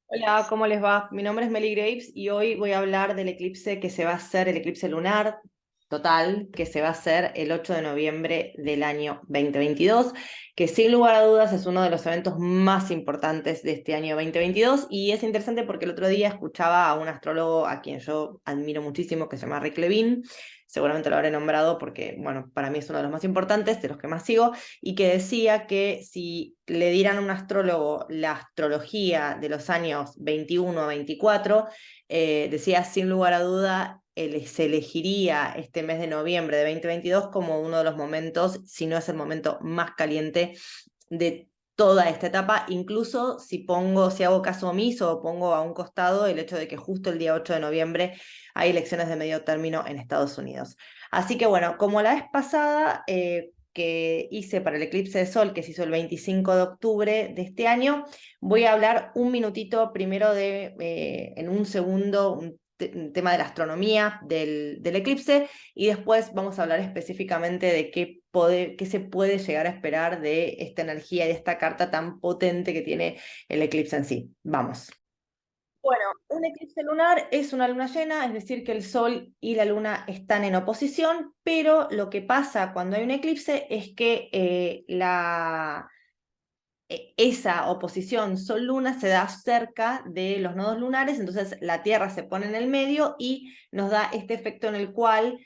Hola, ¿cómo les va? Mi nombre es Meli Graves y hoy voy a hablar del eclipse que se va a hacer, el eclipse lunar total, que se va a hacer el 8 de noviembre del año 2022, que sin lugar a dudas es uno de los eventos más importantes de este año 2022 y es interesante porque el otro día escuchaba a un astrólogo a quien yo admiro muchísimo, que se llama Rick Levine, seguramente lo habré nombrado porque, bueno, para mí es uno de los más importantes, de los que más sigo, y que decía que si le dieran a un astrólogo la astrología de los años 21 a 24, decía sin lugar a duda, se elegiría este mes de noviembre de 2022 como uno de los momentos, si no es el momento más caliente de toda esta etapa, incluso si hago caso omiso o pongo a un costado el hecho de que justo el día 8 de noviembre hay elecciones de medio término en Estados Unidos. Así que bueno, como la vez pasada, que hice para el eclipse de sol, que se hizo el 25 de octubre de este año, voy a hablar un minutito primero en un segundo, un tema de la astronomía del eclipse, y después vamos a hablar específicamente de qué se puede llegar a esperar de esta energía y de esta carta tan potente que tiene el eclipse en sí. Vamos. Bueno, un eclipse lunar es una luna llena, es decir, que el Sol y la Luna están en oposición, pero lo que pasa cuando hay un eclipse es que esa oposición Sol-Luna se da cerca de los nodos lunares, entonces la Tierra se pone en el medio y nos da este efecto en el cual,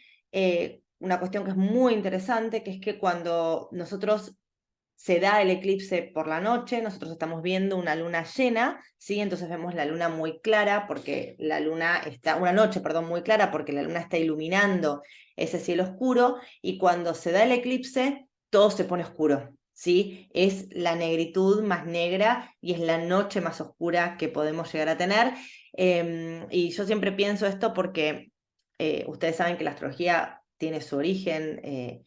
una cuestión que es muy interesante, que es que cuando nosotros se da el eclipse por la noche, nosotros estamos viendo una luna llena, ¿sí? Entonces vemos la luna muy clara porque la luna está, una noche, perdón, muy clara porque la luna está iluminando ese cielo oscuro, y cuando se da el eclipse todo se pone oscuro, ¿sí? Es la negritud más negra y es la noche más oscura que podemos llegar a tener. Y yo siempre pienso esto porque ustedes saben que la astrología tiene su origen,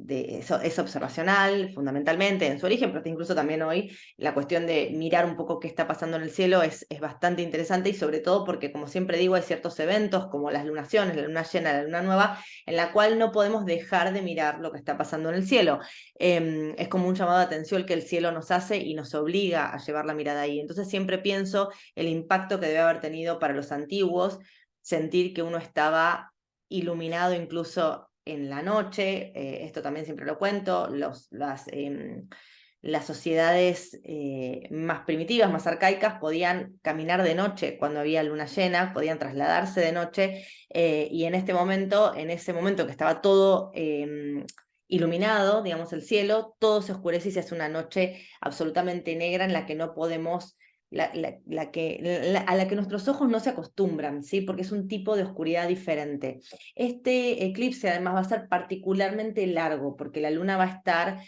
eso es observacional fundamentalmente en su origen, pero incluso también hoy la cuestión de mirar un poco qué está pasando en el cielo es bastante interesante, y sobre todo porque, como siempre digo, hay ciertos eventos como las lunaciones, la luna llena, la luna nueva, en la cual no podemos dejar de mirar lo que está pasando en el cielo. Es como un llamado de atención que el cielo nos hace y nos obliga a llevar la mirada ahí. Entonces siempre pienso el impacto que debe haber tenido para los antiguos sentir que uno estaba iluminado incluso en la noche. Esto también siempre lo cuento, las sociedades más primitivas, más arcaicas, podían caminar de noche cuando había luna llena, podían trasladarse de noche, y en ese momento que estaba todo iluminado, digamos, el cielo, todo se oscurece y se hace una noche absolutamente negra en la que no podemos a la que nuestros ojos no se acostumbran, ¿sí? Porque es un tipo de oscuridad diferente. Este eclipse además va a ser particularmente largo porque la luna va a estar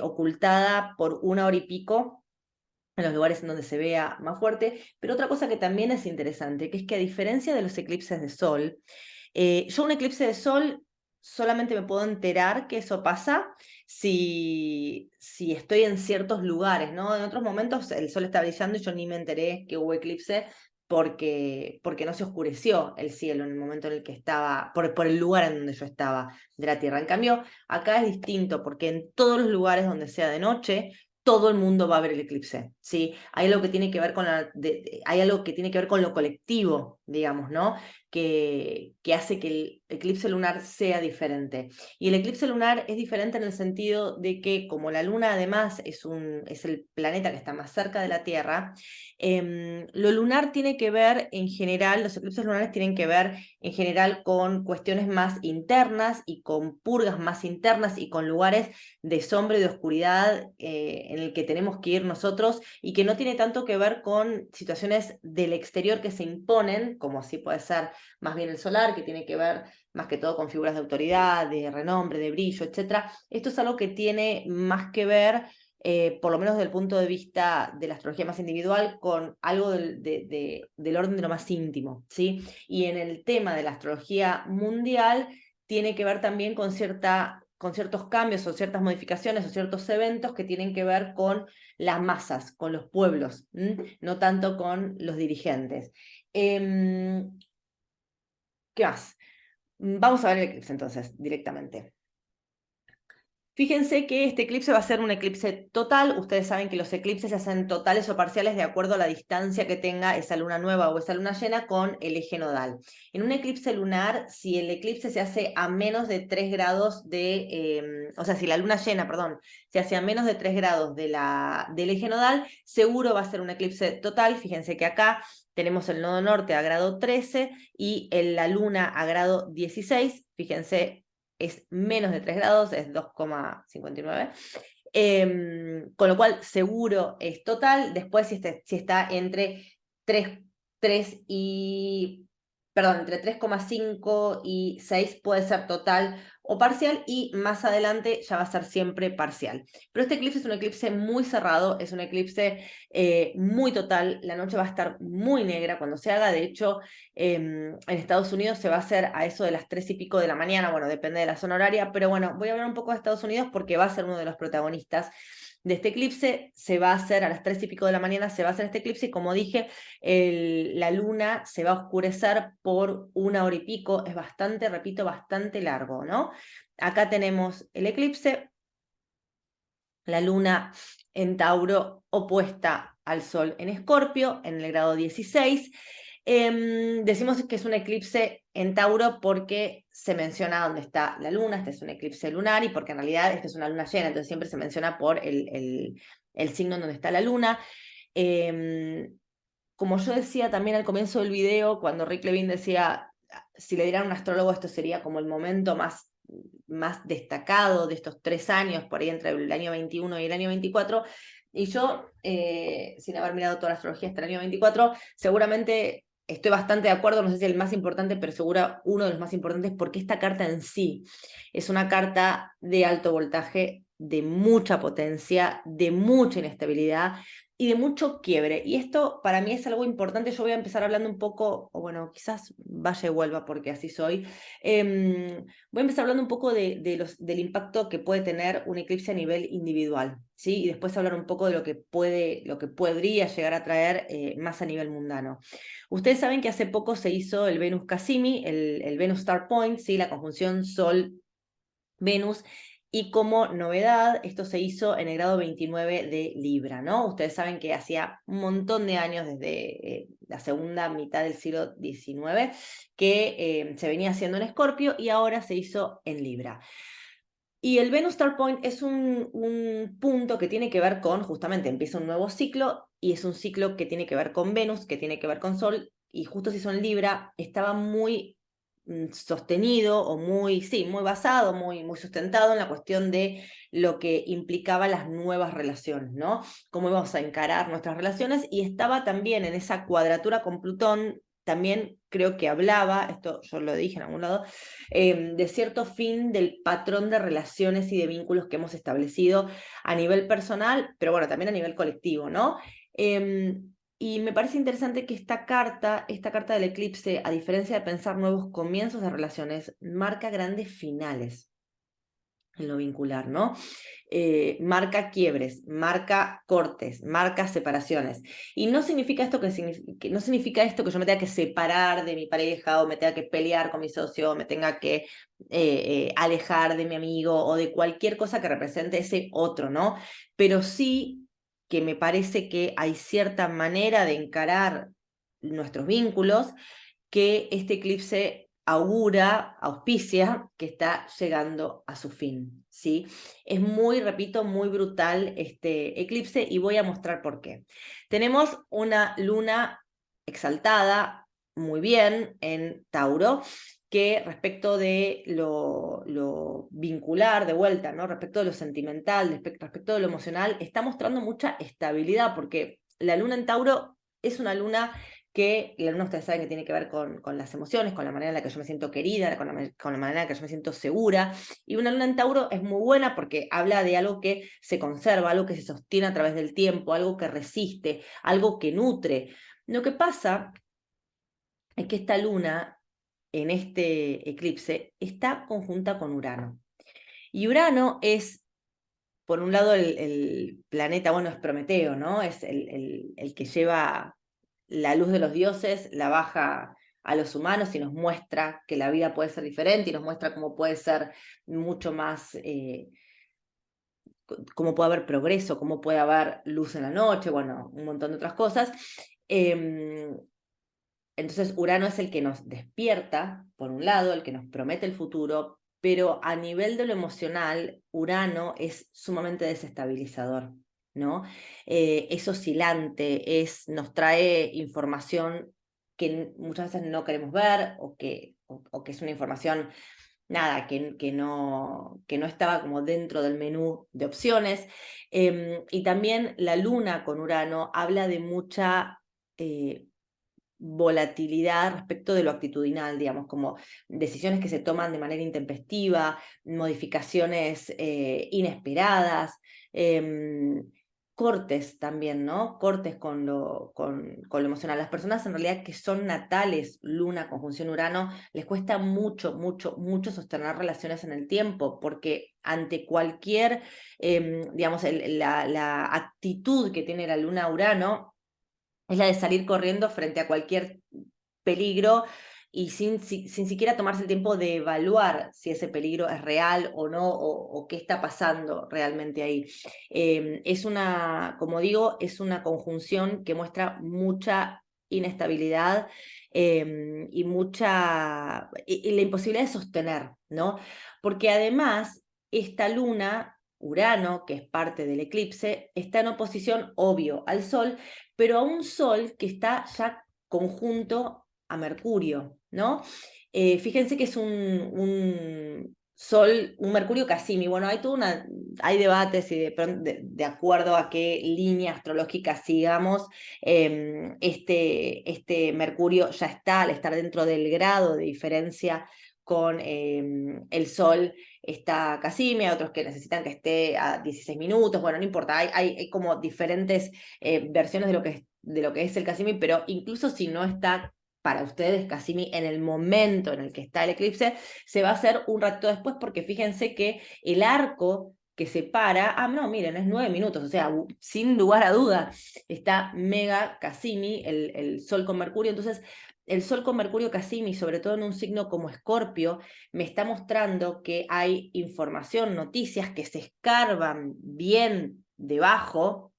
ocultada por 1 hora y pico en los lugares en donde se vea más fuerte, pero otra cosa que también es interesante, que es que a diferencia de los eclipses de sol, yo un eclipse de sol solamente me puedo enterar que eso pasa si estoy en ciertos lugares, ¿no? En otros momentos el sol está brillando y yo ni me enteré que hubo eclipse porque no se oscureció el cielo en el momento en el que estaba, por el lugar en donde yo estaba de la Tierra. En cambio, acá es distinto porque en todos los lugares donde sea de noche, todo el mundo va a ver el eclipse, ¿sí? Hay algo que tiene que ver hay algo que tiene que ver con lo colectivo, digamos, ¿no? Que hace que el eclipse lunar sea diferente. Y el eclipse lunar es diferente en el sentido de que, como la luna además es el planeta que está más cerca de la Tierra, lo lunar tiene que ver en general, los eclipses lunares tienen que ver en general con cuestiones más internas y con purgas más internas y con lugares de sombra y de oscuridad en el que tenemos que ir nosotros, y que no tiene tanto que ver con situaciones del exterior que se imponen, como sí puede ser más bien el solar, que tiene que ver más que todo con figuras de autoridad, de renombre, de brillo, etc. Esto es algo que tiene más que ver, por lo menos desde el punto de vista de la astrología más individual, con algo del orden de lo más íntimo, ¿sí? Y en el tema de la astrología mundial tiene que ver también con ciertos cambios o ciertas modificaciones o ciertos eventos que tienen que ver con las masas, con los pueblos, no tanto con los dirigentes. Eh, ¿Qué más? Vamos a ver el eclipse entonces, directamente. Fíjense que este eclipse va a ser un eclipse total. Ustedes saben que los eclipses se hacen totales o parciales de acuerdo a la distancia que tenga esa luna nueva o esa luna llena con el eje nodal. En un eclipse lunar, si el eclipse se hace a menos de 3 grados o sea, si la luna llena, perdón, se hace a menos de 3 grados del eje nodal, seguro va a ser un eclipse total. Fíjense que acá tenemos el nodo norte a grado 13 y la luna a grado 16. Fíjense, es menos de 3 grados, es 2,59. Con lo cual seguro es total. Después si está entre 3 y... Perdón, entre 3,5 y 6 puede ser total o parcial, y más adelante ya va a ser siempre parcial. Pero este eclipse es un eclipse muy cerrado, es un eclipse muy total. La noche va a estar muy negra cuando se haga. De hecho, en Estados Unidos se va a hacer a eso de las 3 y pico de la mañana. Bueno, depende de la zona horaria, pero bueno, voy a hablar un poco de Estados Unidos porque va a ser uno de los protagonistas de este eclipse. Se va a hacer a las 3 y pico de la mañana, se va a hacer este eclipse, y como dije, la luna se va a oscurecer por 1 hora y pico. Es bastante, repito, bastante largo, ¿no? Acá tenemos el eclipse, la luna en Tauro opuesta al Sol en Escorpio, en el grado 16. Decimos que es un eclipse en Tauro porque se menciona dónde está la luna. Este es un eclipse lunar, y porque en realidad esta es una luna llena, entonces siempre se menciona por el signo en donde está la luna. Como yo decía también al comienzo del video, cuando Rick Levine decía, si le dieran un astrólogo, esto sería como el momento más destacado de estos 3 años, por ahí entre el año 21 y el año 24, y yo, sin haber mirado toda la astrología hasta el año 24, seguramente estoy bastante de acuerdo, no sé si el más importante, pero seguro uno de los más importantes, porque esta carta en sí es una carta de alto voltaje, de mucha potencia, de mucha inestabilidad y de mucho quiebre. Y esto para mí es algo importante. Yo voy a empezar hablando un poco, o bueno, quizás vaya y vuelva porque así soy. Voy a empezar hablando un poco del impacto que puede tener un eclipse a nivel individual, ¿sí? Y después hablar un poco de lo que podría llegar a traer más a nivel mundano. Ustedes saben que hace poco se hizo el Venus Cassini, el Venus Star Point, ¿sí? La conjunción Sol-Venus. Y como novedad, esto se hizo en el grado 29 de Libra, ¿no? Ustedes saben que hacía un montón de años, desde la segunda mitad del siglo XIX, que se venía haciendo en Escorpio, y ahora se hizo en Libra. Y el Venus Star Point es un punto que tiene que ver con, justamente empieza un nuevo ciclo, y es un ciclo que tiene que ver con Venus, que tiene que ver con Sol, y justo se hizo en Libra. Estaba muy sostenido, o muy basado, muy sustentado en la cuestión de lo que implicaba las nuevas relaciones, ¿no? Cómo íbamos a encarar nuestras relaciones, y estaba también en esa cuadratura con Plutón. También creo que hablaba, esto yo lo dije en algún lado, de cierto fin del patrón de relaciones y de vínculos que hemos establecido a nivel personal, pero bueno, también a nivel colectivo, ¿no? Y me parece interesante que esta carta del eclipse, a diferencia de pensar nuevos comienzos de relaciones, marca grandes finales en lo vincular, ¿no? Marca quiebres, marca cortes, marca separaciones. Y no significa esto no significa esto que yo me tenga que separar de mi pareja, o me tenga que pelear con mi socio, o me tenga que alejar de mi amigo, o de cualquier cosa que represente ese otro, ¿no? Pero sí que me parece que hay cierta manera de encarar nuestros vínculos que este eclipse auspicia que está llegando a su fin, ¿sí? Es muy, repito, muy brutal este eclipse, y voy a mostrar por qué. Tenemos una luna exaltada, muy bien, en Tauro, que respecto de lo vincular, de vuelta, ¿no? Respecto de lo sentimental, respecto de lo emocional, está mostrando mucha estabilidad, porque la luna en Tauro es una luna que la luna, ustedes saben que tiene que ver con las emociones, con la manera en la que yo me siento querida, con la manera en la que yo me siento segura. Y una luna en Tauro es muy buena porque habla de algo que se conserva, algo que se sostiene a través del tiempo, algo que resiste, algo que nutre. Lo que pasa es que esta luna en este eclipse está conjunta con Urano. Y Urano es, por un lado, el planeta, bueno, es Prometeo, ¿no? Es el que lleva la luz de los dioses, la baja a los humanos, y nos muestra que la vida puede ser diferente, y nos muestra cómo puede ser mucho más cómo puede haber progreso, cómo puede haber luz en la noche, bueno, un montón de otras cosas. Entonces Urano es el que nos despierta, por un lado, el que nos promete el futuro, pero a nivel de lo emocional, Urano es sumamente desestabilizador, ¿no? Es oscilante, nos trae información que muchas veces no queremos ver o que es una información, nada, que no estaba como dentro del menú de opciones. Y también la luna con Urano habla de mucha volatilidad respecto de lo actitudinal, digamos, como decisiones que se toman de manera intempestiva, modificaciones inesperadas, cortes también, ¿no? Cortes con lo emocional. Las personas en realidad que son natales, Luna, conjunción Urano, les cuesta mucho, mucho, mucho sostener relaciones en el tiempo, porque ante cualquier, digamos, la actitud que tiene la Luna Urano, es la de salir corriendo frente a cualquier peligro y sin siquiera tomarse el tiempo de evaluar si ese peligro es real o no, o qué está pasando realmente ahí. Es una, como digo, es una conjunción que muestra mucha inestabilidad y la imposibilidad de sostener, ¿no? Porque además, esta luna, Urano, que es parte del eclipse, está en oposición, obvio, al Sol, pero a un Sol que está ya conjunto a Mercurio, ¿no? Fíjense que es un Sol, un Mercurio Casimi. Bueno, hay debates y de acuerdo a qué línea astrológica sigamos, este Mercurio ya está, al estar dentro del grado de diferencia con el Sol, está Casimi, hay otros que necesitan que esté a 16 minutos, bueno, no importa, hay como diferentes versiones de lo que es el Casimi, pero incluso si no está para ustedes Casimi en el momento en el que está el eclipse, se va a hacer un rato después, porque fíjense que el arco que separa, no, miren, es 9 minutos, o sea, sin lugar a duda, está mega Casimi, el Sol con Mercurio. Entonces el Sol con Mercurio Casimi, sobre todo en un signo como Escorpio, me está mostrando que hay información, noticias que se escarban bien debajo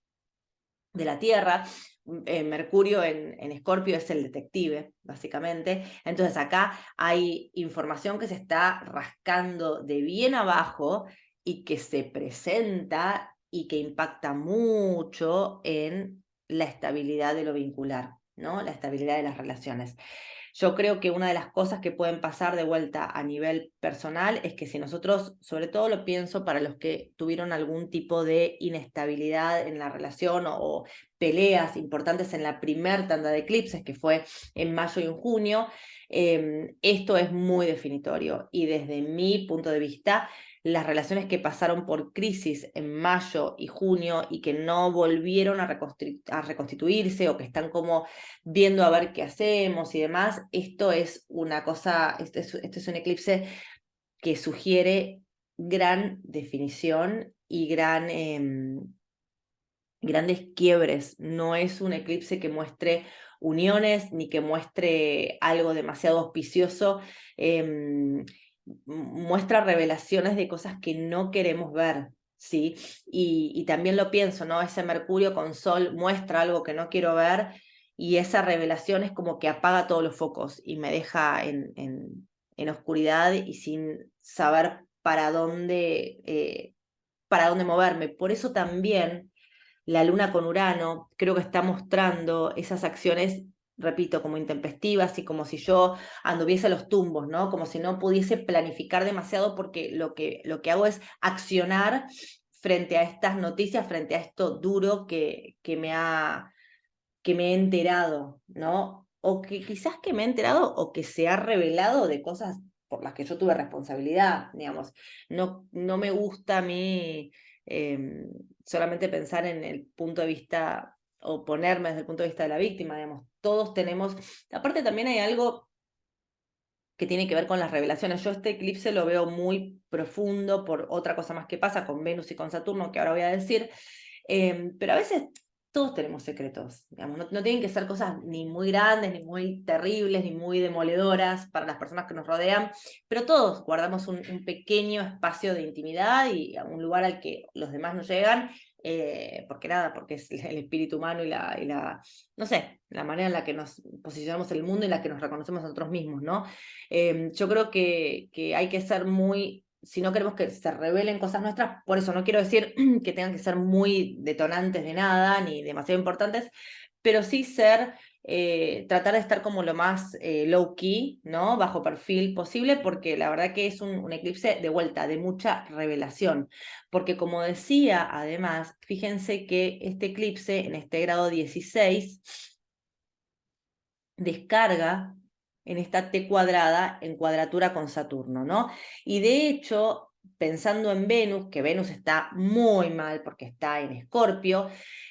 de la Tierra. Mercurio en Escorpio es el detective, básicamente. Entonces acá hay información que se está rascando de bien abajo y que se presenta y que impacta mucho en la estabilidad de lo vincular, ¿no? La estabilidad de las relaciones. Yo creo que una de las cosas que pueden pasar de vuelta a nivel personal es que si nosotros, sobre todo lo pienso para los que tuvieron algún tipo de inestabilidad en la relación o peleas importantes en la primer tanda de eclipses, que fue en mayo y en junio, esto es muy definitorio. Y desde mi punto de vista, las relaciones que pasaron por crisis en mayo y junio y que no volvieron a reconstituirse o que están como viendo a ver qué hacemos y demás, esto es una cosa, esto es un eclipse que sugiere gran definición y grandes quiebres. No es un eclipse que muestre uniones ni que muestre algo demasiado auspicioso. Muestra revelaciones de cosas que no queremos ver, ¿sí? Y también lo pienso, ¿no? Ese Mercurio con Sol muestra algo que no quiero ver y esa revelación es como que apaga todos los focos y me deja en oscuridad y sin saber para dónde moverme. Por eso también la luna con Urano creo que está mostrando esas acciones, repito, como intempestivas y como si yo anduviese a los tumbos, ¿no? Como si no pudiese planificar demasiado porque lo que hago es accionar frente a estas noticias, frente a esto duro que me he enterado, ¿no? O que quizás que me he enterado o que se ha revelado de cosas por las que yo tuve responsabilidad, digamos. No me gusta a mí solamente pensar en el punto de vista o ponerme desde el punto de vista de la víctima, digamos. Todos tenemos, aparte también hay algo que tiene que ver con las revelaciones. Yo este eclipse lo veo muy profundo por otra cosa más que pasa con Venus y con Saturno, que ahora voy a decir, pero a veces todos tenemos secretos, digamos, no tienen que ser cosas ni muy grandes, ni muy terribles, ni muy demoledoras para las personas que nos rodean, pero todos guardamos un pequeño espacio de intimidad y un lugar al que los demás no llegan, porque nada, porque es el espíritu humano no sé, la manera en la que nos posicionamos en el mundo y en la que nos reconocemos a nosotros mismos, ¿no? Yo creo que hay que ser muy, si no queremos que se revelen cosas nuestras, por eso no quiero decir que tengan que ser muy detonantes de nada, ni demasiado importantes, pero sí tratar de estar como lo más low key, ¿no? Bajo perfil posible, porque la verdad que es un eclipse de vuelta, de mucha revelación. Porque como decía, además, fíjense que este eclipse en este grado 16 descarga en esta T cuadrada en cuadratura con Saturno, ¿no? Y de hecho, pensando en Venus, que Venus está muy mal porque está en Escorpio,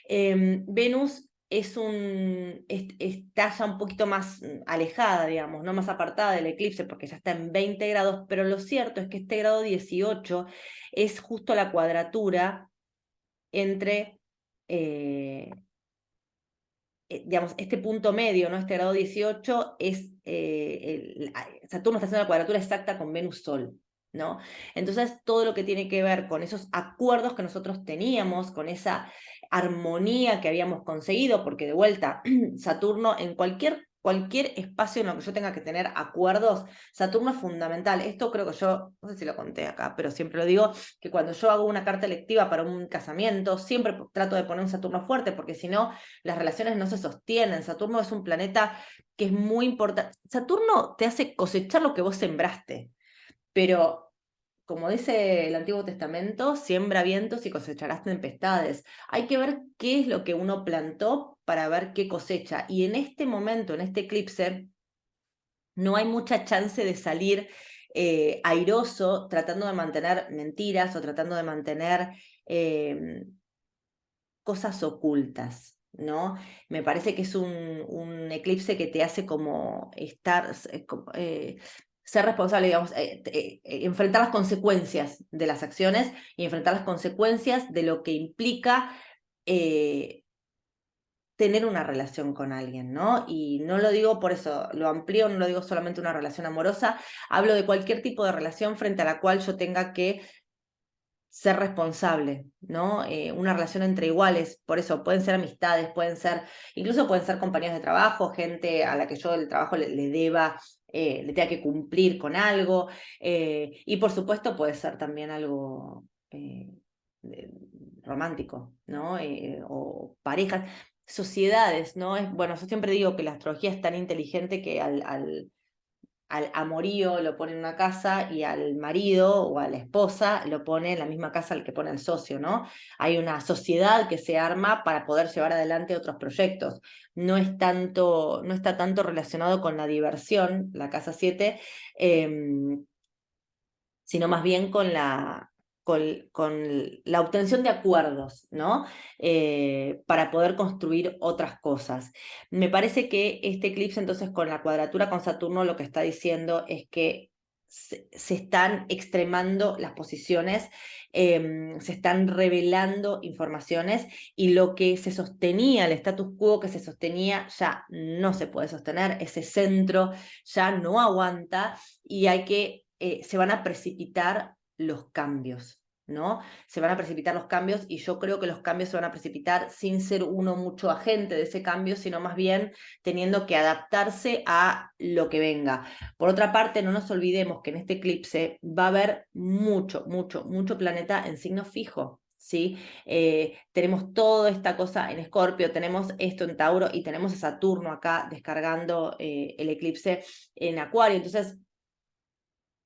Venus está ya un poquito más alejada, digamos, no más apartada del eclipse porque ya está en 20 grados, pero lo cierto es que este grado 18 es justo la cuadratura entre digamos, este punto medio, ¿no? Este grado 18 es, Saturno está haciendo la cuadratura exacta con Venus-Sol, ¿no? Entonces, todo lo que tiene que ver con esos acuerdos que nosotros teníamos, con esa armonía que habíamos conseguido, porque de vuelta, Saturno en cualquier espacio en lo que yo tenga que tener acuerdos, Saturno es fundamental. Esto creo que yo, no sé si lo conté acá, pero siempre lo digo, que cuando yo hago una carta electiva para un casamiento, siempre trato de poner un Saturno fuerte, porque si no, las relaciones no se sostienen. Saturno es un planeta que es muy importante. Saturno te hace cosechar lo que vos sembraste, pero como dice el Antiguo Testamento, siembra vientos y cosecharás tempestades. Hay que ver qué es lo que uno plantó para ver qué cosecha. Y en este momento, en este eclipse, no hay mucha chance de salir airoso tratando de mantener mentiras o tratando de mantener cosas ocultas, ¿no? Me parece que es un eclipse que te hace como ser responsable, digamos, enfrentar las consecuencias de las acciones y enfrentar las consecuencias de lo que implica tener una relación con alguien, ¿no? Y no lo digo por eso, lo amplío, no lo digo solamente una relación amorosa, hablo de cualquier tipo de relación frente a la cual yo tenga que ser responsable, ¿no? Una relación entre iguales, por eso pueden ser amistades, incluso pueden ser compañeros de trabajo, gente a la que yo el trabajo le deba, le tenga que cumplir con algo, y por supuesto puede ser también algo eh, romántico, ¿no? O parejas, sociedades, ¿no? Bueno, yo siempre digo que la astrología es tan inteligente que al amorío lo pone en una casa y al marido o a la esposa lo pone en la misma casa al que pone el socio, ¿no? Hay una sociedad que se arma para poder llevar adelante otros proyectos. No está tanto relacionado con la diversión, la casa 7, sino más bien con la obtención de acuerdos, ¿no? Para poder construir otras cosas. Me parece que este eclipse, entonces, con la cuadratura con Saturno, lo que está diciendo es que se están extremando las posiciones, se están revelando informaciones y lo que se sostenía, el status quo que se sostenía, ya no se puede sostener, ese centro ya no aguanta y se van a precipitar los cambios, ¿no? Se van a precipitar los cambios y yo creo que los cambios se van a precipitar sin ser uno mucho agente de ese cambio, sino más bien teniendo que adaptarse a lo que venga. Por otra parte, no nos olvidemos que en este eclipse va a haber mucho, mucho, mucho planeta en signo fijo. ¿Sí? Tenemos toda esta cosa en Escorpio, tenemos esto en Tauro y tenemos a Saturno acá descargando el eclipse en Acuario. Entonces,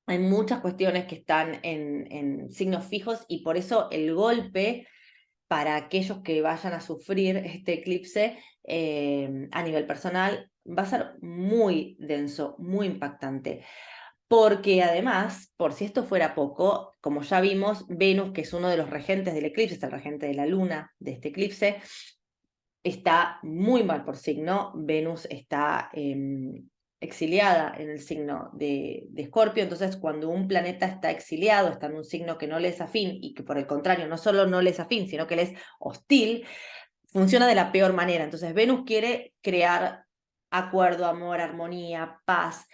hay muchas cuestiones que están en signos fijos y por eso el golpe para aquellos que vayan a sufrir este eclipse a nivel personal va a ser muy denso, muy impactante. Porque además, por si esto fuera poco, como ya vimos, Venus, que es uno de los regentes del eclipse, es el regente de la luna de este eclipse, está muy mal por signo. Venus está exiliada en el signo de Escorpio, entonces cuando un planeta está exiliado, está en un signo que no le es afín y que por el contrario no solo no le es afín, sino que le es hostil, funciona de la peor manera. Entonces Venus quiere crear acuerdo, amor, armonía, paz,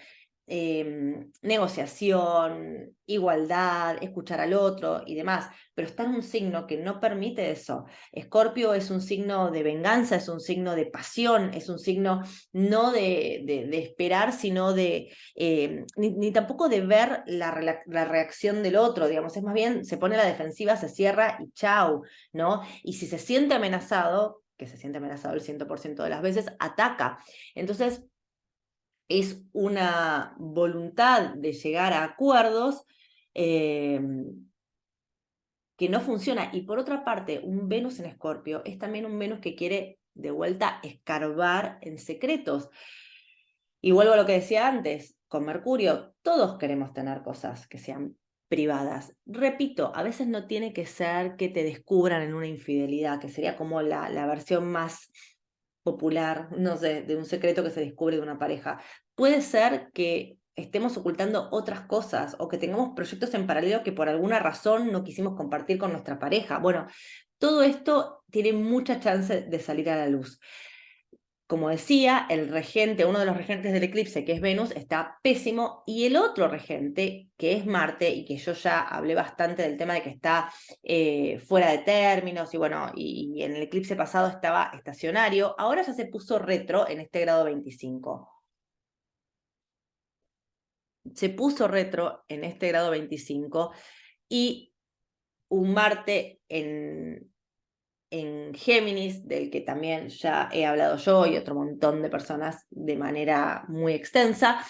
negociación, igualdad, escuchar al otro y demás, pero está en un signo que no permite eso. Escorpio es un signo de venganza, es un signo de pasión, es un signo no de esperar, sino ni tampoco de ver la reacción del otro, digamos, es más bien se pone a la defensiva, se cierra y chau, ¿no? Y si se siente amenazado, que se siente amenazado el 100% de las veces, ataca. Entonces, es una voluntad de llegar a acuerdos que no funciona. Y por otra parte, un Venus en Escorpio es también un Venus que quiere de vuelta escarbar en secretos. Y vuelvo a lo que decía antes, con Mercurio, todos queremos tener cosas que sean privadas. Repito, a veces no tiene que ser que te descubran en una infidelidad, que sería como la versión más popular, no sé, de un secreto que se descubre de una pareja. Puede ser que estemos ocultando otras cosas o que tengamos proyectos en paralelo que por alguna razón no quisimos compartir con nuestra pareja. Bueno, todo esto tiene mucha chance de salir a la luz. Como decía, el regente, uno de los regentes del eclipse, que es Venus, está pésimo, y el otro regente, que es Marte, y que yo ya hablé bastante del tema de que está fuera de términos, y bueno, y en el eclipse pasado estaba estacionario, ahora ya se puso retro en este grado 25. Se puso retro en este grado 25, y un Marte en Géminis, del que también ya he hablado yo y otro montón de personas de manera muy extensa.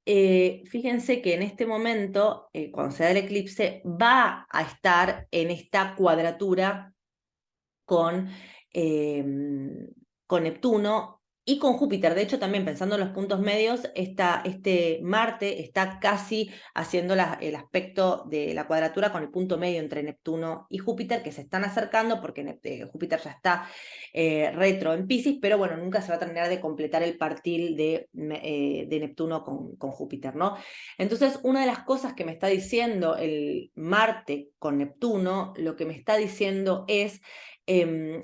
Fíjense que en este momento, cuando se da el eclipse, va a estar en esta cuadratura con, eh, con Neptuno y con Júpiter. De hecho, también pensando en los puntos medios, este Marte está casi haciendo el aspecto de la cuadratura con el punto medio entre Neptuno y Júpiter, que se están acercando porque Júpiter ya está retro en Piscis, pero bueno, nunca se va a terminar de completar el partil de Neptuno con Júpiter, ¿no? Entonces, una de las cosas que me está diciendo el Marte con Neptuno, lo que me está diciendo es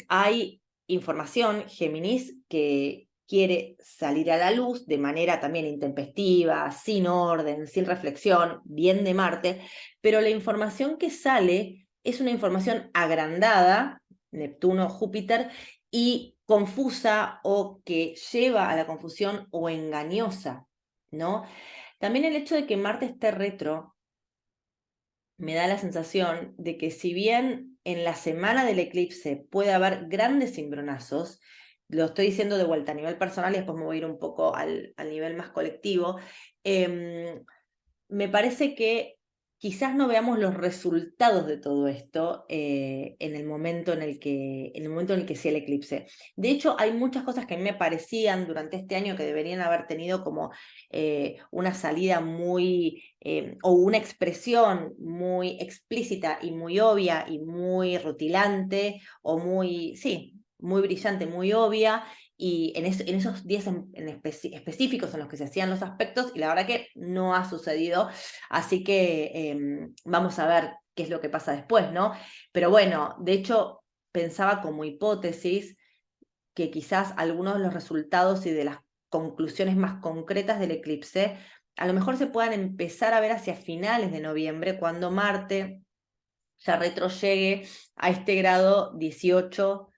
hay información, Géminis, que quiere salir a la luz de manera también intempestiva, sin orden, sin reflexión, bien de Marte, pero la información que sale es una información agrandada, Neptuno, Júpiter, y confusa o que lleva a la confusión o engañosa, ¿no? También el hecho de que Marte esté retro me da la sensación de que si bien en la semana del eclipse puede haber grandes cimbronazos, lo estoy diciendo de vuelta a nivel personal y después me voy a ir un poco al nivel más colectivo, me parece que quizás no veamos los resultados de todo esto en el momento en el que sea el eclipse. De hecho, hay muchas cosas que a mí me parecían durante este año que deberían haber tenido como una salida o una expresión muy explícita y muy obvia y muy rutilante o sí, muy brillante, muy obvia, y en esos días específicos en los que se hacían los aspectos, y la verdad que no ha sucedido, así que vamos a ver qué es lo que pasa después, ¿no? Pero bueno, de hecho, pensaba como hipótesis que quizás algunos de los resultados y de las conclusiones más concretas del eclipse, a lo mejor se puedan empezar a ver hacia finales de noviembre, cuando Marte ya retroyegue a este grado 18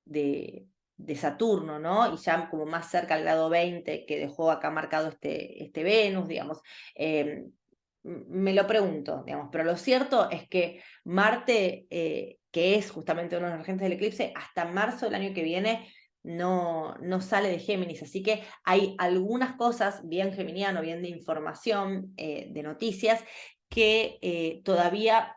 de Saturno, ¿no? Y ya como más cerca al grado 20 que dejó acá marcado este Venus, digamos. Me lo pregunto, digamos, pero lo cierto es que Marte, que es justamente uno de los regentes del eclipse, hasta marzo del año que viene no sale de Géminis, así que hay algunas cosas, bien geminiano, bien de información, de noticias, que todavía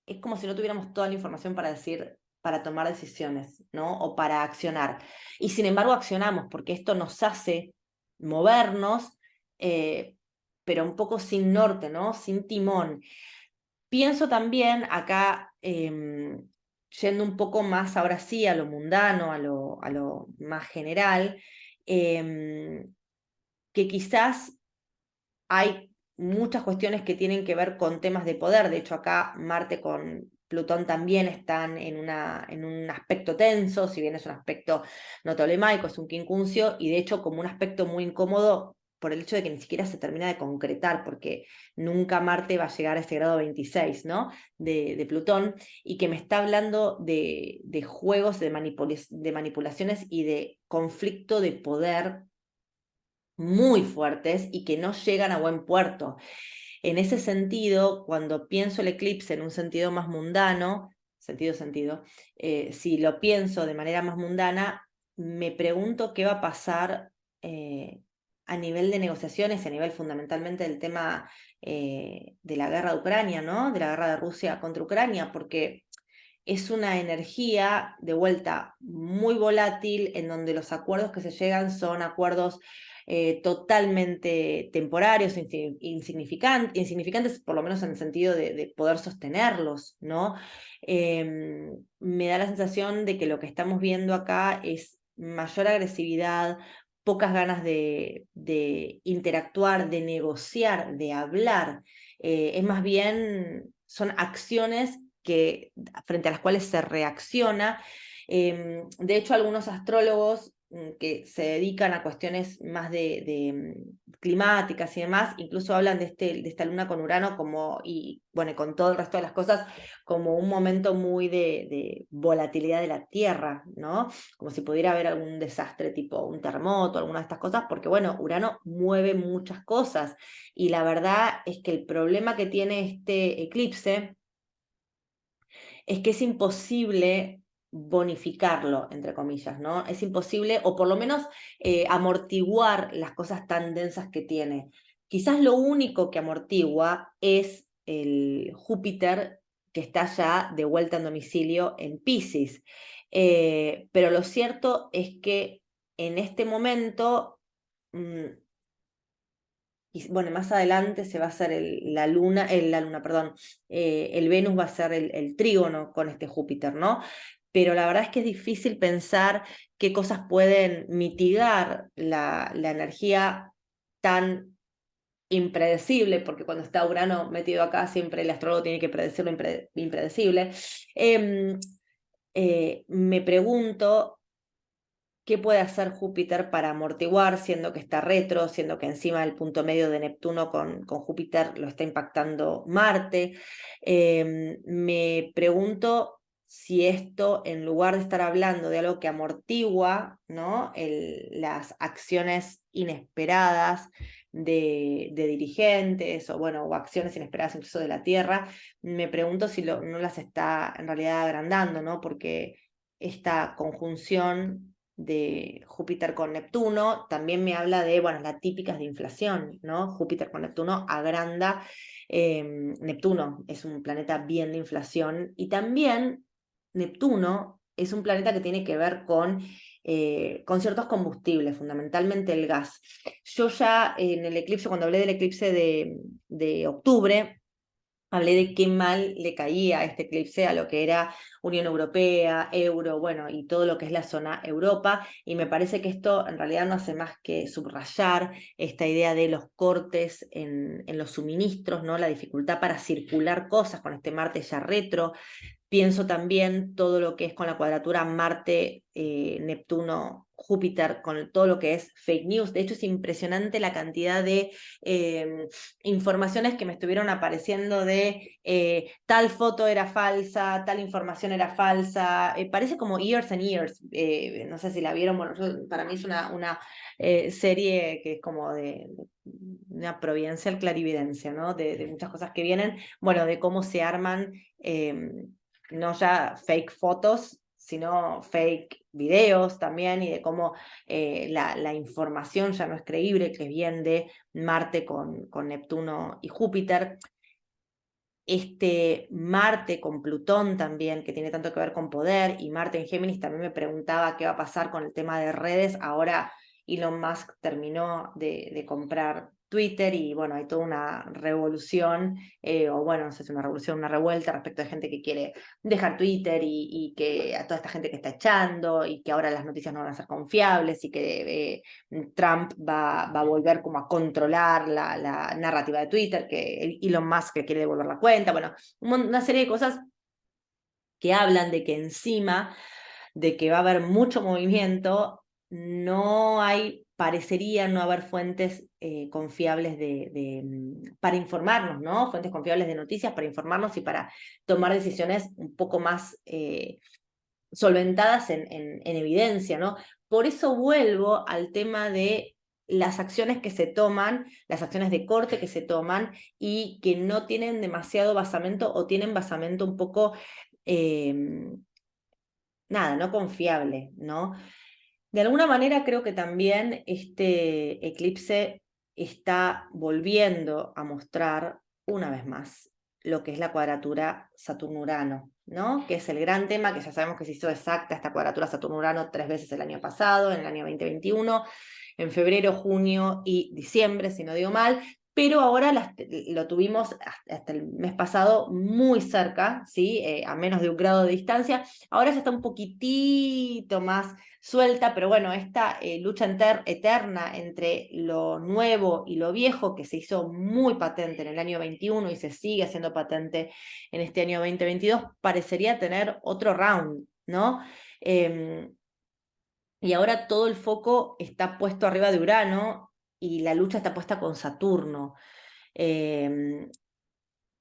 es como si no tuviéramos toda la información para decir, para tomar decisiones, ¿no? O para accionar. Y sin embargo accionamos, porque esto nos hace movernos, eh, pero un poco sin norte, ¿no? Sin timón. Pienso también acá, yendo un poco más ahora sí a lo mundano, a lo más general, que quizás hay muchas cuestiones que tienen que ver con temas de poder. De hecho, acá Marte Plutón también están en un aspecto tenso, si bien es un aspecto no tolemaico, es un quincuncio, y de hecho como un aspecto muy incómodo por el hecho de que ni siquiera se termina de concretar, porque nunca Marte va a llegar a ese grado 26, ¿no? De Plutón, y que me está hablando de juegos, de manipulaciones y de conflicto de poder muy fuertes y que no llegan a buen puerto. En ese sentido, cuando pienso el eclipse en un sentido más mundano, si lo pienso de manera más mundana, me pregunto qué va a pasar a nivel de negociaciones, a nivel fundamentalmente del tema de la guerra de Ucrania, ¿no? De la guerra de Rusia contra Ucrania, porque es una energía de vuelta muy volátil en donde los acuerdos que se llegan son acuerdos totalmente temporarios, insignificantes, por lo menos en el sentido de poder sostenerlos, ¿no? Me da la sensación de que lo que estamos viendo acá es mayor agresividad, pocas ganas de interactuar, de negociar, de hablar. Es más bien, son acciones frente a las cuales se reacciona. De hecho, algunos astrólogos que se dedican a cuestiones más climáticas y demás, incluso hablan de esta luna con Urano como, y bueno, con todo el resto de las cosas, como un momento muy de volatilidad de la Tierra, ¿no? Como si pudiera haber algún desastre tipo un terremoto, alguna de estas cosas, porque bueno, Urano mueve muchas cosas, y la verdad es que el problema que tiene este eclipse es que es imposible bonificarlo, entre comillas, ¿no? Es imposible, o por lo menos amortiguar las cosas tan densas que tiene. Quizás lo único que amortigua es el Júpiter que está ya de vuelta en domicilio en Piscis. Pero lo cierto es que en este momento y bueno, más adelante se va a hacer perdón, el Venus va a ser el trígono con este Júpiter, ¿no? Pero la verdad es que es difícil pensar qué cosas pueden mitigar la energía tan impredecible, porque cuando está Urano metido acá, siempre el astrólogo tiene que predecir lo impredecible. Em, Me pregunto ¿qué puede hacer Júpiter para amortiguar, siendo que está retro, siendo que encima del punto medio de Neptuno con Júpiter lo está impactando Marte? Me pregunto si esto, en lugar de estar hablando de algo que amortigua, ¿no? Las acciones inesperadas de dirigentes o, bueno, o acciones inesperadas incluso de la Tierra, me pregunto si no las está en realidad agrandando, ¿no? Porque esta conjunción de Júpiter con Neptuno, también me habla de, bueno, las típicas de inflación, ¿no? Júpiter con Neptuno agranda, Neptuno es un planeta bien de inflación y también Neptuno es un planeta que tiene que ver con ciertos combustibles, fundamentalmente el gas. Yo ya en el eclipse, cuando hablé del eclipse de octubre, hablé de qué mal le caía a este eclipse a lo que era Unión Europea, euro, bueno, y todo lo que es la zona Europa, y me parece que esto en realidad no hace más que subrayar esta idea de los cortes en los suministros, ¿no? La dificultad para circular cosas con este Marte ya retro. Pienso también todo lo que es con la cuadratura Marte, Neptuno, Júpiter, con todo lo que es fake news. De hecho, es impresionante la cantidad de informaciones que me estuvieron apareciendo de tal foto era falsa, tal información era falsa. Parece como Years and Years. No sé si la vieron. Bueno, para mí es una serie que es como de una providencial clarividencia, ¿no? De muchas cosas que vienen. Bueno, de cómo se arman. No ya fake fotos, sino fake videos también, y de cómo la información ya no es creíble, que viene de Marte con Neptuno y Júpiter. Este Marte con Plutón también, que tiene tanto que ver con poder, y Marte en Géminis, también me preguntaba qué va a pasar con el tema de redes. Ahora Elon Musk terminó de comprar Twitter y bueno, hay toda una revolución, o bueno, no sé si es una revolución, una revuelta respecto de gente que quiere dejar Twitter y que a toda esta gente que está echando y que ahora las noticias no van a ser confiables y que Trump va a volver como a controlar la narrativa de Twitter, que Elon Musk que quiere devolver la cuenta, bueno, una serie de cosas que hablan de que encima de que va a haber mucho movimiento, no hay, parecería no haber fuentes confiables para informarnos, ¿no? Fuentes confiables de noticias para informarnos y para tomar decisiones un poco más solventadas en evidencia, ¿no? Por eso vuelvo al tema de las acciones que se toman, las acciones de corte que se toman y que no tienen demasiado basamento o tienen basamento un poco, nada, no confiable, ¿no? De alguna manera creo que también este eclipse está volviendo a mostrar una vez más lo que es la cuadratura Saturno-Urano, ¿no? Que es el gran tema que ya sabemos que se hizo exacta esta cuadratura Saturno-Urano 3 veces el año pasado, en el año 2021, en febrero, junio y diciembre, si no digo mal, pero ahora lo tuvimos hasta el mes pasado muy cerca, ¿sí? A menos de 1 grado de distancia. Ahora ya está un poquitito más suelta, pero bueno, esta lucha eterna entre lo nuevo y lo viejo, que se hizo muy patente en el año 21 y se sigue haciendo patente en este año 2022, parecería tener otro round, ¿no? Y ahora todo el foco está puesto arriba de Urano y la lucha está puesta con Saturno. En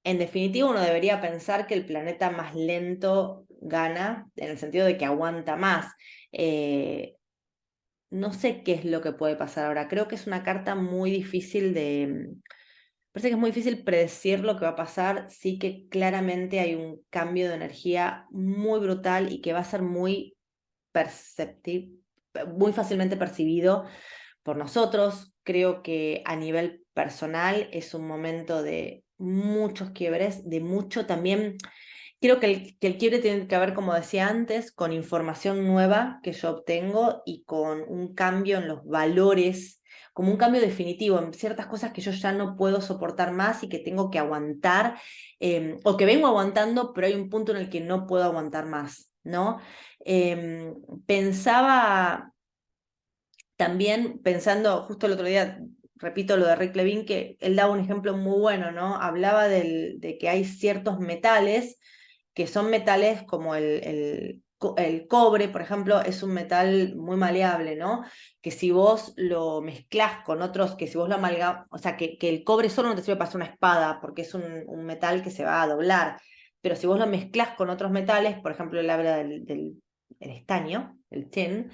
definitiva, uno debería pensar que el planeta más lento gana, en el sentido de que aguanta más. No sé qué es lo que puede pasar ahora. Creo que es una carta muy difícil parece que es muy difícil predecir lo que va a pasar. Sí que claramente hay un cambio de energía muy brutal y que va a ser muy muy fácilmente percibido por nosotros. Creo que a nivel personal es un momento de muchos quiebres, de mucho también. Creo que el quiebre tiene que ver, como decía antes, con información nueva que yo obtengo y con un cambio en los valores, como un cambio definitivo en ciertas cosas que yo ya no puedo soportar más y que tengo que aguantar, o que vengo aguantando, pero hay un punto en el que no puedo aguantar más, ¿no? Pensaba también, pensando justo el otro día, repito lo de Rick Levine, que él daba un ejemplo muy bueno, ¿no? Hablaba de que hay ciertos metales que son metales como el cobre, por ejemplo, es un metal muy maleable, ¿no? Que si vos lo mezclás con otros, que si vos lo amalgamás, o sea, que el cobre solo no te sirve para hacer una espada, porque es un metal que se va a doblar, pero si vos lo mezclás con otros metales, por ejemplo, él habla el estaño, el tin,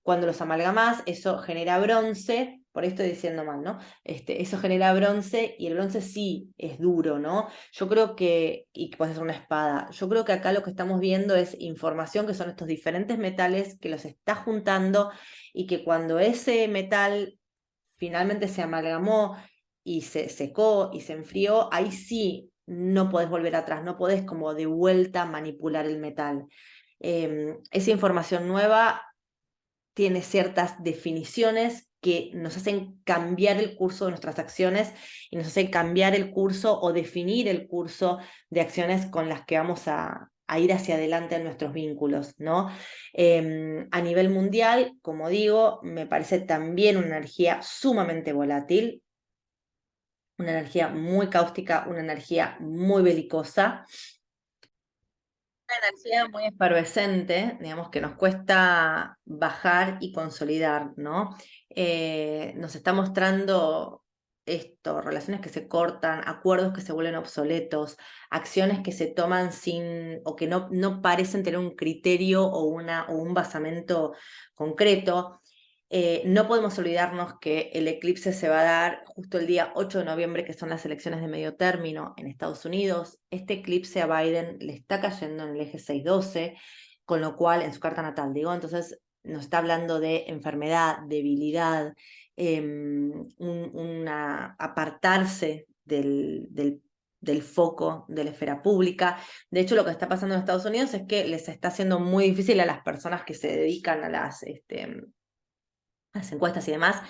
cuando los amalgamás, eso genera bronce, por esto estoy diciendo mal, ¿no? Eso genera bronce y el bronce sí es duro, ¿no? Yo creo y que puede ser una espada. Yo creo que acá lo que estamos viendo es información que son estos diferentes metales que los está juntando y que cuando ese metal finalmente se amalgamó y se secó y se enfrió, ahí sí no podés volver atrás, no podés como de vuelta manipular el metal. Esa información nueva tiene ciertas definiciones que nos hacen cambiar el curso de nuestras acciones y nos hacen cambiar el curso o definir el curso de acciones con las que vamos a ir hacia adelante en nuestros vínculos, ¿no? A nivel mundial, como digo, me parece también una energía sumamente volátil, una energía muy cáustica, una energía muy belicosa, una energía muy efervescente, digamos, que nos cuesta bajar y consolidar, ¿no? Nos está mostrando esto, relaciones que se cortan, acuerdos que se vuelven obsoletos, acciones que se toman sin, o que no parecen tener un criterio o un basamento concreto. No podemos olvidarnos que el eclipse se va a dar justo el día 8 de noviembre, que son las elecciones de medio término en Estados Unidos. Este eclipse a Biden le está cayendo en el eje 6-12, con lo cual, en su carta natal, digo, entonces nos está hablando de enfermedad, debilidad, apartarse del foco de la esfera pública. De hecho, lo que está pasando en Estados Unidos es que les está haciendo muy difícil a las personas que se dedican a las encuestas y demás,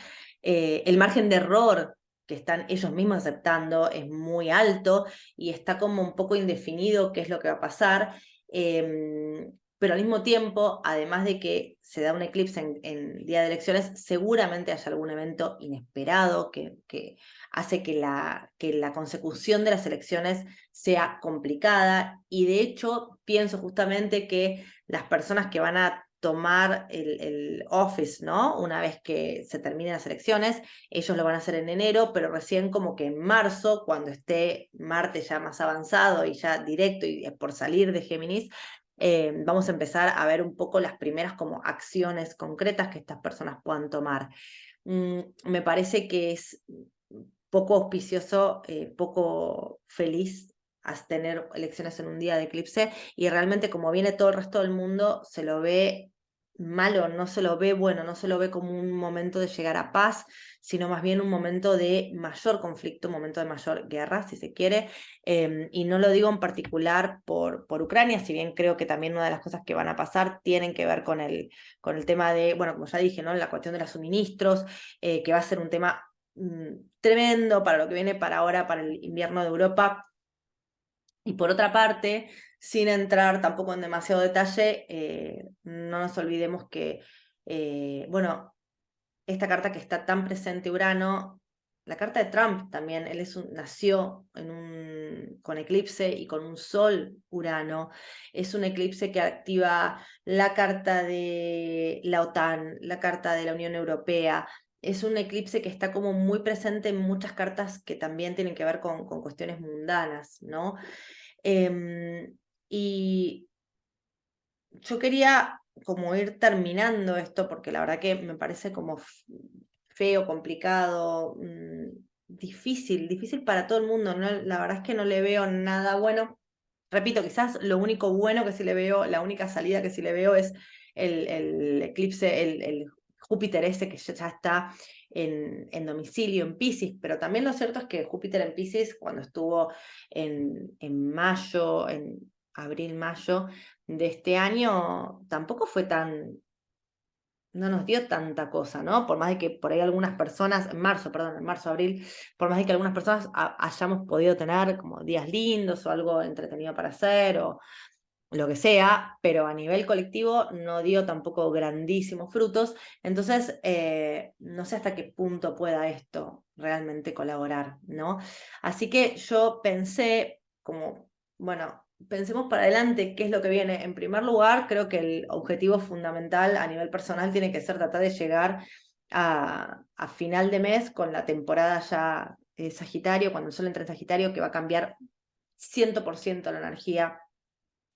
el margen de error que están ellos mismos aceptando es muy alto y está como un poco indefinido qué es lo que va a pasar. pero al mismo tiempo, además de que se da un eclipse en día de elecciones, seguramente haya algún evento inesperado que hace que la consecución de las elecciones sea complicada, y de hecho pienso justamente que las personas que van a tomar el office, ¿no? Una vez que se terminen las elecciones, ellos lo van a hacer en enero, pero recién como que en marzo, cuando esté Marte ya más avanzado y ya directo y por salir de Géminis, vamos a empezar a ver un poco las primeras como acciones concretas que estas personas puedan tomar. Me parece que es poco auspicioso, poco feliz tener elecciones en un día de eclipse, y realmente como viene todo el resto del mundo, se lo ve malo, no se lo ve bueno, no se lo ve como un momento de llegar a paz, sino más bien un momento de mayor conflicto, un momento de mayor guerra, si se quiere. Y no lo digo en particular por Ucrania, si bien creo que también una de las cosas que van a pasar tienen que ver con el tema de, bueno, como ya dije, ¿no? La cuestión de los suministros, que va a ser un tema tremendo para lo que viene para ahora, para el invierno de Europa. Y por otra parte, sin entrar tampoco en demasiado detalle, no nos olvidemos que, bueno, esta carta que está tan presente Urano, la carta de Trump también, él nació con eclipse y con un sol Urano, es un eclipse que activa la carta de la OTAN, la carta de la Unión Europea, es un eclipse que está como muy presente en muchas cartas que también tienen que ver con cuestiones mundanas, ¿no? Y yo quería como ir terminando esto, porque la verdad que me parece como feo, complicado, difícil para todo el mundo, ¿no? La verdad es que no le veo nada bueno. Repito, quizás lo único bueno que sí le veo, la única salida que sí le veo es el eclipse, el Júpiter ese que ya está en domicilio en Piscis, pero también lo cierto es que Júpiter en Piscis, cuando estuvo en mayo, en abril-mayo de este año, tampoco fue no nos dio tanta cosa, ¿no? Por más de que por ahí algunas personas, en marzo, abril, por más de que algunas personas hayamos podido tener como días lindos o algo entretenido para hacer o lo que sea, pero a nivel colectivo no dio tampoco grandísimos frutos. Entonces, no sé hasta qué punto pueda esto realmente colaborar, ¿no? Así que yo pensé como, bueno, pensemos para adelante qué es lo que viene. En primer lugar, creo que el objetivo fundamental a nivel personal tiene que ser tratar de llegar a final de mes con la temporada ya Sagitario, cuando el Sol entra en Sagitario, que va a cambiar 100% la energía.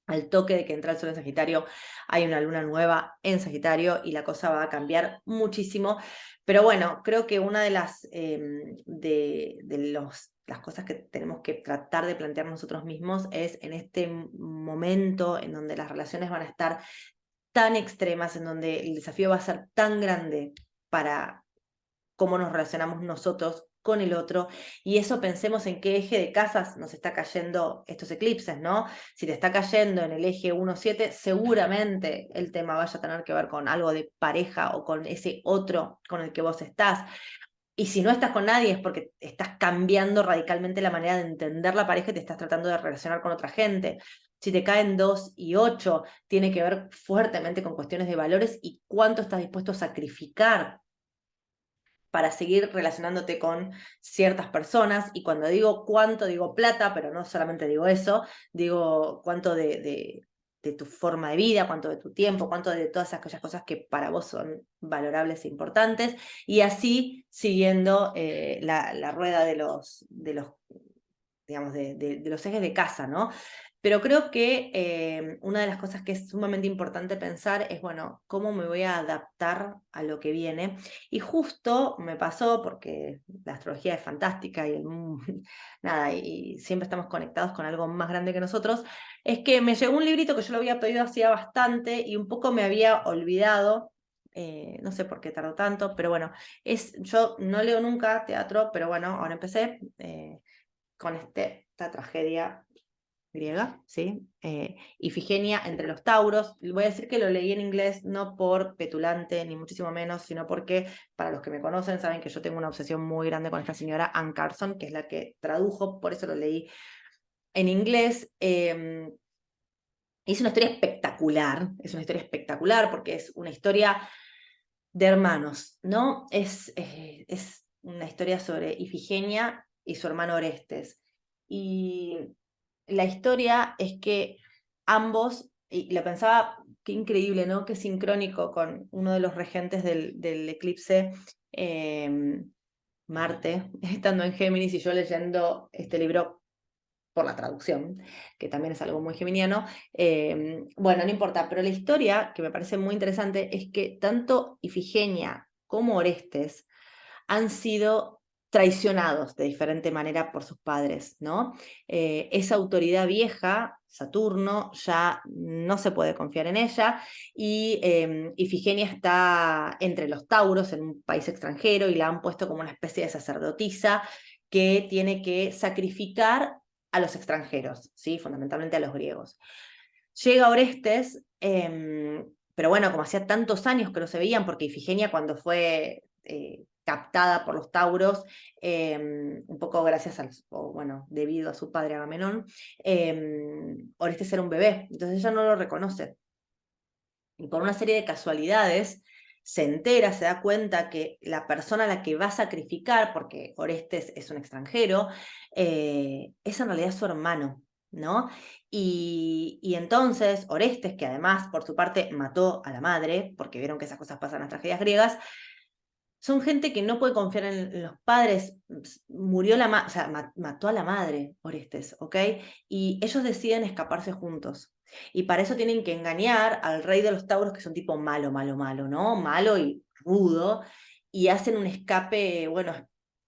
Al toque de que entra el Sol en Sagitario, hay una luna nueva en Sagitario y la cosa va a cambiar muchísimo. Pero bueno, creo que una de las cosas que tenemos que tratar de plantear nosotros mismos es en este momento en donde las relaciones van a estar tan extremas, en donde el desafío va a ser tan grande para cómo nos relacionamos nosotros con el otro, y eso pensemos en qué eje de casas nos está cayendo estos eclipses, ¿no? Si te está cayendo en el eje 1-7, seguramente el tema vaya a tener que ver con algo de pareja o con ese otro con el que vos estás. Y si no estás con nadie es porque estás cambiando radicalmente la manera de entender la pareja y te estás tratando de relacionar con otra gente. Si te caen 2 y 8, tiene que ver fuertemente con cuestiones de valores y cuánto estás dispuesto a sacrificar para seguir relacionándote con ciertas personas. Y cuando digo cuánto, digo plata, pero no solamente digo eso, digo cuánto de tu forma de vida, cuánto de tu tiempo, cuánto de todas aquellas cosas que para vos son valorables e importantes, y así siguiendo la rueda de los digamos, de los ejes de casa, ¿no? Pero creo que una de las cosas que es sumamente importante pensar es, bueno, ¿cómo me voy a adaptar a lo que viene? Y justo me pasó, porque la astrología es fantástica y nada, y siempre estamos conectados con algo más grande que nosotros, es que me llegó un librito que yo lo había pedido hacía bastante y un poco me había olvidado. No sé por qué tardó tanto, pero bueno, yo no leo nunca teatro, pero bueno, ahora empecé con esta tragedia griega, ¿sí? Ifigenia entre los Tauros. Voy a decir que lo leí en inglés no por petulante, ni muchísimo menos, sino porque, para los que me conocen, saben que yo tengo una obsesión muy grande con esta señora Anne Carson, que es la que tradujo, por eso lo leí en inglés. Es una historia espectacular porque es una historia de hermanos, ¿no? Es una historia sobre Ifigenia y su hermano Orestes. Y la historia es que ambos, y lo pensaba, qué increíble, ¿no? Qué sincrónico con uno de los regentes del eclipse, Marte, estando en Géminis y yo leyendo este libro por la traducción, que también es algo muy geminiano. Bueno, no importa, pero la historia que me parece muy interesante es que tanto Ifigenia como Orestes han sido traicionados de diferente manera por sus padres, ¿no? Esa autoridad vieja, Saturno, ya no se puede confiar en ella, y Ifigenia está entre los Tauros, en un país extranjero, y la han puesto como una especie de sacerdotisa que tiene que sacrificar a los extranjeros, ¿sí? Fundamentalmente a los griegos. Llega Orestes, pero bueno, como hacía tantos años que no se veían, porque Ifigenia cuando fue captada por los tauros, un poco gracias o bueno, debido a su padre Agamenón, Orestes era un bebé, entonces ella no lo reconoce. Y por una serie de casualidades se entera, se da cuenta que la persona a la que va a sacrificar, porque Orestes es un extranjero, es en realidad su hermano, ¿no? Y entonces Orestes, que además por su parte mató a la madre, porque vieron que esas cosas pasan en las tragedias griegas, son gente que no puede confiar en los padres. Murió la madre, o sea, mató a la madre, Orestes, ¿ok? Y ellos deciden escaparse juntos. Y para eso tienen que engañar al rey de los Tauros, que es un tipo malo, ¿no? Malo y rudo. Y hacen un escape, bueno,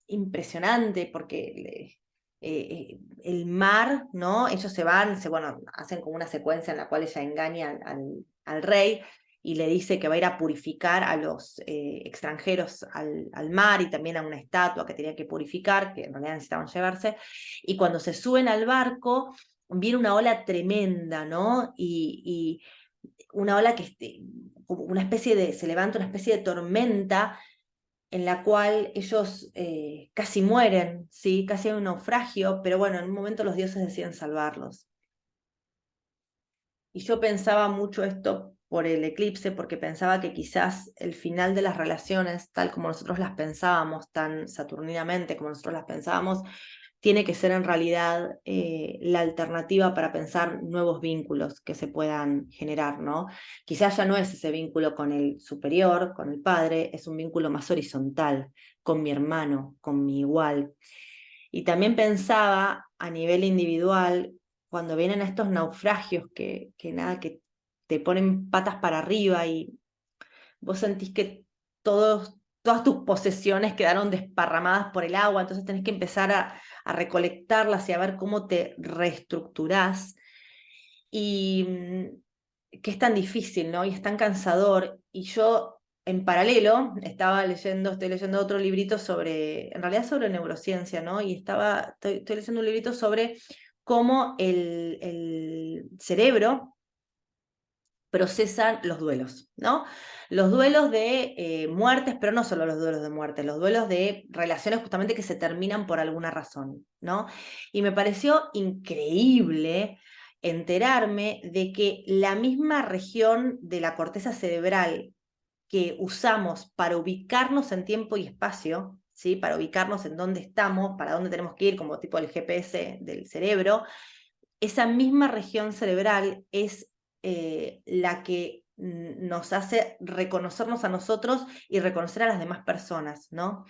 impresionante, porque el mar, ¿no? Ellos se van, bueno, hacen como una secuencia en la cual ella engaña al rey y le dice que va a ir a purificar a los extranjeros al mar y también a una estatua que tenía que purificar, que en realidad necesitaban llevarse. Y cuando se suben al barco, viene una ola tremenda, ¿no? Y una ola que como una especie se levanta una especie de tormenta en la cual ellos casi mueren, ¿sí? Casi hay un naufragio, pero bueno, en un momento los dioses deciden salvarlos. Y yo pensaba mucho esto por el eclipse, porque pensaba que quizás el final de las relaciones, tal como nosotros las pensábamos, tan saturninamente como nosotros las pensábamos, tiene que ser en realidad la alternativa para pensar nuevos vínculos que se puedan generar, ¿no? Quizás ya no es ese vínculo con el superior, con el padre, es un vínculo más horizontal, con mi hermano, con mi igual. Y también pensaba a nivel individual, cuando vienen estos naufragios nada, que te ponen patas para arriba y vos sentís que todas tus posesiones quedaron desparramadas por el agua, entonces tenés que empezar a recolectarlas y a ver cómo te reestructurás. Y que es tan difícil, ¿no? Y es tan cansador. Y yo, en paralelo, estoy leyendo otro librito sobre, en realidad sobre neurociencia, ¿no? Y estoy leyendo un librito sobre cómo el cerebro procesan los duelos, ¿no? Los duelos de muertes, pero no solo los duelos de muerte, los duelos de relaciones justamente que se terminan por alguna razón, ¿no? Y me pareció increíble enterarme de que la misma región de la corteza cerebral que usamos para ubicarnos en tiempo y espacio, ¿sí? Para ubicarnos en dónde estamos, para dónde tenemos que ir, como tipo el GPS del cerebro, esa misma región cerebral es la que nos hace reconocernos a nosotros y reconocer a las demás personas, ¿no?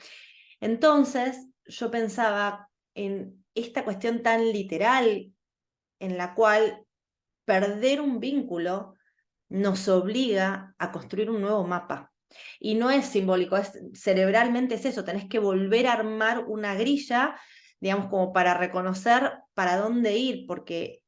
Entonces, yo pensaba en esta cuestión tan literal en la cual perder un vínculo nos obliga a construir un nuevo mapa. Y no es simbólico, cerebralmente es eso, tenés que volver a armar una grilla, digamos, como para reconocer para dónde ir, porque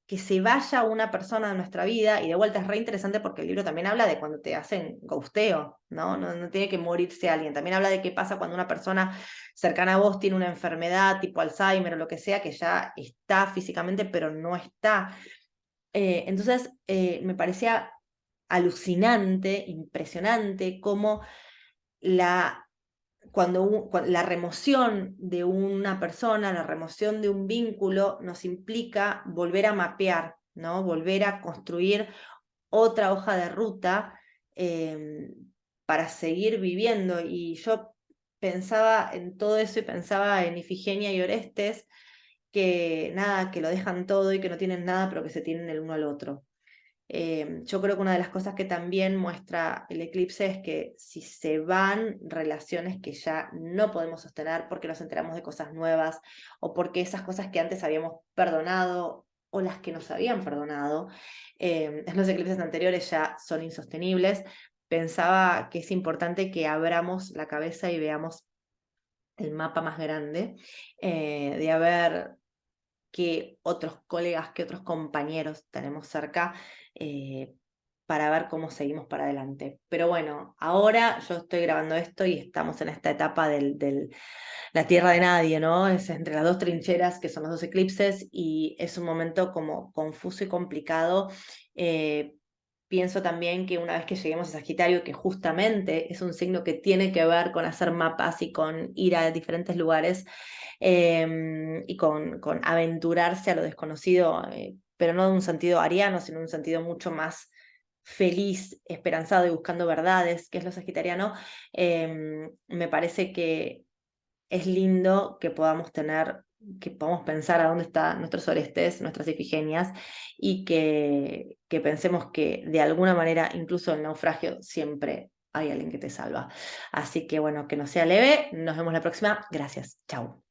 que se vaya una persona de nuestra vida, y de vuelta es re interesante porque el libro también habla de cuando te hacen ghosteo, ¿no? No tiene que morirse alguien, también habla de qué pasa cuando una persona cercana a vos tiene una enfermedad tipo Alzheimer o lo que sea, que ya está físicamente, pero no está. Entonces, me parecía alucinante, impresionante, cómo la, la remoción de una persona, la remoción de un vínculo nos implica volver a mapear, ¿no? Volver a construir otra hoja de ruta para seguir viviendo. Y yo pensaba en todo eso y pensaba en Ifigenia y Orestes, que nada, que lo dejan todo y que no tienen nada, pero que se tienen el uno al otro. Yo creo que una de las cosas que también muestra el eclipse es que si se van relaciones que ya no podemos sostener porque nos enteramos de cosas nuevas o porque esas cosas que antes habíamos perdonado o las que nos habían perdonado, en los eclipses anteriores ya son insostenibles, pensaba que es importante que abramos la cabeza y veamos el mapa más grande, de haber qué otros colegas, qué otros compañeros tenemos cerca, eh, para ver cómo seguimos para adelante. Pero bueno, ahora yo estoy grabando esto y estamos en esta etapa la tierra de nadie, ¿no? Es entre las dos trincheras que son los dos eclipses y es un momento como confuso y complicado. Eh, Pienso también que una vez que lleguemos a Sagitario, que justamente es un signo que tiene que ver con hacer mapas y con ir a diferentes lugares, y con aventurarse a lo desconocido, pero no en un sentido ariano, sino en un sentido mucho más feliz, esperanzado y buscando verdades, que es lo sagitariano. Me parece que es lindo que podamos pensar a dónde están nuestros orestes, nuestras Ifigenias, y que pensemos que de alguna manera, incluso en el naufragio, siempre hay alguien que te salva. Así que bueno, que no sea leve, nos vemos la próxima. Gracias, chao.